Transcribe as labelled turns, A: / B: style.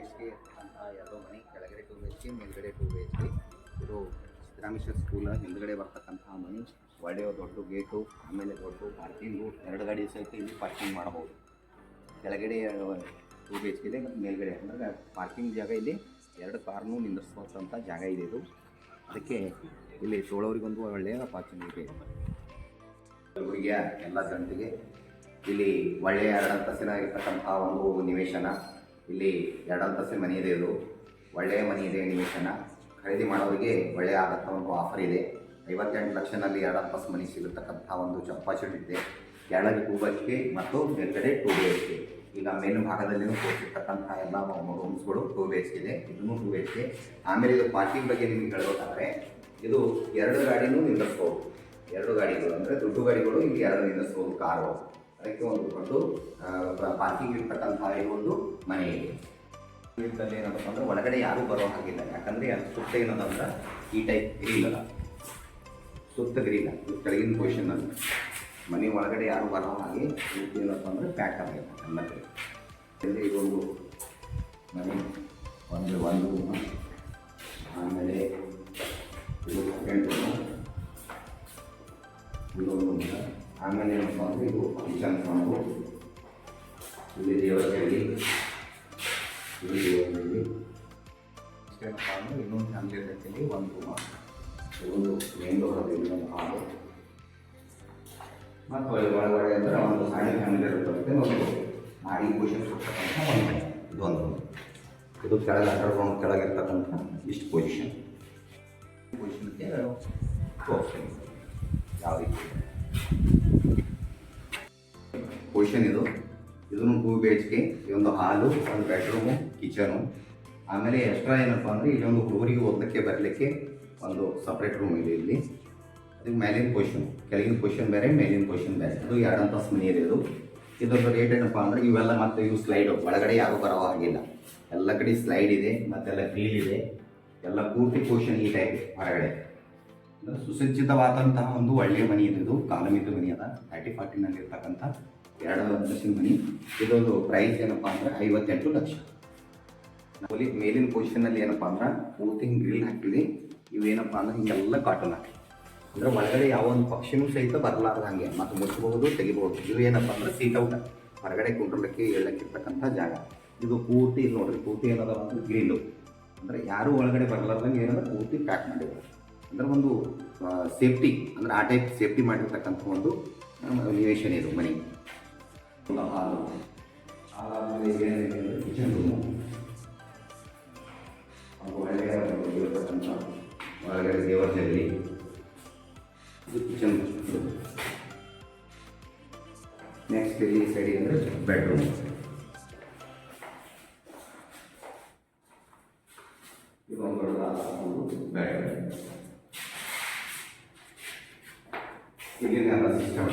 A: BHK ಅಂತ ಎರಡು ಮನೆ, ಕೆಳಗಡೆ 2 BHK, ಮೇಲ್ಗಡೆ 2 BHK. ಇದು ಸಿದ್ದರಾಮೇಶ್ವರ ಸ್ಕೂಲ್ ಹಿಂದ್ಗಡೆ ಬರ್ತಕ್ಕಂತಹ ಮನೆ. ಒಳ್ಳೆಯ ದೊಡ್ಡ ಗೇಟು, ಆಮೇಲೆ ದೊಡ್ಡ ಪಾರ್ಕಿಂಗು, 2 ಗಾಡಿ ಸಹಿತ ಇಲ್ಲಿ ಪಾರ್ಕಿಂಗ್ ಮಾಡಬಹುದು. ಕೆಳಗಡೆ 2 BHK ಇದೆ ಮತ್ತು ಮೇಲ್ಗಡೆ ಅಂದರೆ ಪಾರ್ಕಿಂಗ್ ಜಾಗ ಇಲ್ಲಿ 2 ಕಾರ್ನು ನಿಂದಿರಿಸುವಂಥ ಜಾಗ ಇದೆ. ಇದು ಅದಕ್ಕೆ ಇಲ್ಲಿ ಸೋಳೋರಿಗೊಂದು ಒಳ್ಳೆಯ ಆಪರ್ಚುನಿಟಿ ಇದೆ. ಹುಡುಗಿಯ ಎಲ್ಲ ಜನತೆಗೆ ಇಲ್ಲಿ ಒಳ್ಳೆಯ 2 ಅಂತಸ್ತಿನ ಇರ್ತಕ್ಕಂಥ ಒಂದು ನಿವೇಶನ. ಇಲ್ಲಿ 2 ಅಂತಸ್ತಿನ ಮನೆ ಇದೆ. ಇದು ಒಳ್ಳೆಯ ಮನೆ ಇದೆ. ನಿವೇಶನ ಖರೀದಿ ಮಾಡೋರಿಗೆ ಒಳ್ಳೆಯ ಆದಂಥ ಒಂದು ಆಫರ್ ಇದೆ. 58 ಲಕ್ಷನಲ್ಲಿ 2 ಅಂತಸ್ತು ಮನೆ ಸಿಗತಕ್ಕಂಥ ಒಂದು ಆಪರ್ಚುನಿಟಿ ಇದೆ. ಕೆಳಗೆ 2 BHK ಮತ್ತು ಮೇಲ್ಗಡೆ 2 BHK. ಈಗ ಮೇಲಿನ ಭಾಗದಲ್ಲಿನೂ ತೋರಿಸಿರ್ತಕ್ಕಂಥ ಎಲ್ಲ ರೂಮ್ಸ್ಗಳು 2 BHK ಇದೆ. ಇದನ್ನು 2 BHK. ಆಮೇಲೆ ಇದು ಪಾರ್ಕಿಂಗ್ ಬಗ್ಗೆ ನಿಮ್ಗೆ ಹೇಳಬೇಕಾದ್ರೆ ಇದು 2 ಗಾಡಿನೂ ನಿಂದಿರಿಸ್ಬೋದು. 2 ಗಾಡಿಗಳು ಅಂದರೆ ದೊಡ್ಡ ಗಾಡಿಗಳು ಇಲ್ಲಿ 2 ನಿಂದಿರಿಸ್ಬೋದು. ಕಾರು ಅದಕ್ಕೆ ಒಂದು ದೊಡ್ಡ ಪಾರ್ಕಿಂಗ್ ಇರ್ತಕ್ಕಂಥ ಒಂದು ಮನೆ ಇದೆ. ಇದರಲ್ಲಿ ಏನಪ್ಪ ಅಂದರೆ ಒಳಗಡೆ ಯಾರೂ ಬರೋ ಹಾಗಿಲ್ಲ. ಯಾಕಂದರೆ ಸುತ್ತ ಏನದಂದ್ರೆ ಈ ಟೈಪ್ ಗ್ರಿಲ್ ಅಲ್ಲ, ಸುತ್ತ ಗ್ರಿಲ್ಲ ಕೆಳಗಿನ ಪೊಸಿಷನಲ್ಲಿ ಮನೆ ಒಳಗಡೆ ಯಾರು ಬರೋ ಹಾಗೆ ಏನಪ್ಪ ಅಂದರೆ ಪ್ಯಾಕ್ ಆಗಿದೆ ಎಲ್ಲ ಕಡೆ. ಇದೊಂದು ಮನೆ ಒಂದು ರೂಮ್, ಆಮೇಲೆ ಇದು ಸೆಕೆಂಡ್ ರೂಮು, ಇದೊಂದು ರೂಮ್. ಆಮೇಲೆ ಏನಪ್ಪ ಅಂದರೆ ಇದು ಕಿಚನ್ ಮಾಡ್ಬೋದು. ಇಲ್ಲಿ ದೇವರ ಶೈಲಿ, ಇಲ್ಲಿ ದೇವರ ಶೈಲಿ ಏನಪ್ಪ ಅಂದರೆ ಇನ್ನೊಂದು ಫ್ಯಾಮಿಲಿ ಇರ್ತೈತಿ. ಒಂದು ರೂಮ, ಒಂದು ಮೇನ್ ಡೋರ್, ಇನ್ನೊಂದು ಹಾಲು ಮತ್ತು ಒಳಗಡೆ ಅಂದರೆ ಒಂದು ಸಣ್ಣ ಫ್ಯಾಮಿಲಿ ಇರುತ್ತೆ. ಒಂದು ಮಾಡಿ ಪೊಸಿಷನ್ ಕೊಡ್ತಕ್ಕಂಥ ಒಂದು ಇದೊಂದು ಇದು ಕೆಳಗೆ 2 ಕೆಳಗಿರ್ತಕ್ಕಂಥ ಇಷ್ಟು ಪೊಸಿಷನ್ ತೋರಿಸ್ತೀನಿ ಯಾವ ರೀತಿ ಪೊಸಿಷನ್ ಇದು. ಇದನ್ನು 2 BHK, ಇದೊಂದು ಹಾಲು, ಒಂದು ಬೆಡ್ರೂಮು, ಕಿಚನು. ಆಮೇಲೆ ಎಕ್ಸ್ಟ್ರಾ ಏನಪ್ಪ ಅಂದರೆ ಇಲ್ಲೊಂದು ಹುಡುಗರಿಗೆ ಓದಲಿಕ್ಕೆ ಬರಲಿಕ್ಕೆ ಒಂದು ಸಪ್ರೇಟ್ ರೂಮ್ ಇದೆ ಇಲ್ಲಿ. ಅದಕ್ಕೆ ಮೇಲಿನ ಪೊಸಿಷನ್, ಕೆಳಗಿನ ಪೊಸಿಷನ್ ಬೇರೆ, ಮೇಲಿನ ಪೊಸಿಷನ್ ಬೇರೆ. ಅದು 2 ಅಂತಸ್ತು ಮನೆ ಇದೆ. ಇದೊಂದು ರೇಟ್ ಏನಪ್ಪ ಅಂದರೆ ಇವೆಲ್ಲ ಮತ್ತು ಇವು ಸ್ಲೈಡು, ಒಳಗಡೆ ಯಾರೂ ಬರೋ ಹಾಗಿಲ್ಲ. ಎಲ್ಲ ಕಡೆ ಸ್ಲೈಡ್ ಇದೆ ಮತ್ತೆಲ್ಲ ಗ್ರಿಲ್ ಇದೆ. ಎಲ್ಲ ಪೂರ್ತಿ ಪೊಸಿಷನ್ ಈ ಟೈಪ್ ಹೊರಗಡೆ ಅಂದರೆ ಸುಸಜ್ಜಿತವಾದಂತಹ ಒಂದು ಒಳ್ಳೆಯ ಮನೆ ಇದೆ. ಇದು ಕಾಲಮಿದ್ದು ಮನೆ ಅದ. 30-40 ಇರ್ತಕ್ಕಂಥ 2 ಅಂತಸ್ತಿನ ಮನೆ. ಇದೊಂದು ಪ್ರೈಸ್ ಏನಪ್ಪ ಅಂದರೆ 58 ಲಕ್ಷ. ಮೇಲಿನ ಪೊಸಿಷನಲ್ಲಿ ಏನಪ್ಪ ಅಂದ್ರೆ ಪೂರ್ತಿ ಗ್ರಿಲ್ ಹಾಕಿದೆ. ಇವೇನಪ್ಪ ಅಂದ್ರೆ ಹಿಂಗೆಲ್ಲ ಕಾಟನ್ ಹಾಕಿ ಅಂದರೆ ಒಳಗಡೆ ಯಾವ ಒಂದು ಪಕ್ಷಿನೂ ಸಹಿತ ಬರಲಾರ್ದು ಹಾಗೆ ಮತ್ತು ಮುಚ್ಚಬಹುದು, ತೆಗಿಬಹುದು. ಇದು ಏನಪ್ಪ ಅಂದರೆ ಸೀಟ್ ಔಟ್, ಹೊರಗಡೆ ಕುಂಡ್ರಲಿಕ್ಕೆ ಹೇಳಕ್ಕಿರ್ತಕ್ಕಂಥ ಜಾಗ. ಇದು ಪೂರ್ತಿ ಇಲ್ಲಿ ನೋಡ್ರಿ, ಪೂರ್ತಿ ಏನದ ಅಂದ್ರೆ ಗ್ರಿಲ್ಲು ಅಂದರೆ ಯಾರೂ ಒಳಗಡೆ ಬರಲಾರ್ದಂಗೆ ಏನದ ಪೂರ್ತಿ ಪ್ಯಾಕ್ ಮಾಡಿದ್ದಾರೆ. ಅಂದರೆ ಒಂದು ಸೇಫ್ಟಿ ಅಂದರೆ ಆ ಟೈಪ್ ಸೇಫ್ಟಿ ಮಾಡಿರ್ತಕ್ಕಂಥ ಒಂದು ನಿವೇಶನ ಇದು ಮನೆ. ಹಾಲು, ಆಮೇಲೆ ಏನೇನು ಕಿಚನ್ ರೂಮು, ಒಳ್ಳೆಯ ಇರತಕ್ಕಂಥ ಒಳಗಡೆ ದೇವರ ಜಲ್ಲಿ, ಇದು ಕಿಚನ್. ನೆಕ್ಸ್ಟ್ ಇಲ್ಲಿ ಸೈಡ್ ಅಂದರೆ ಬೆಡ್ರೂಮ್. ಇದೊಂದು ಬೆಡ್. ಇಲ್ಲಿನ ಸಿಸ್ಟಮ್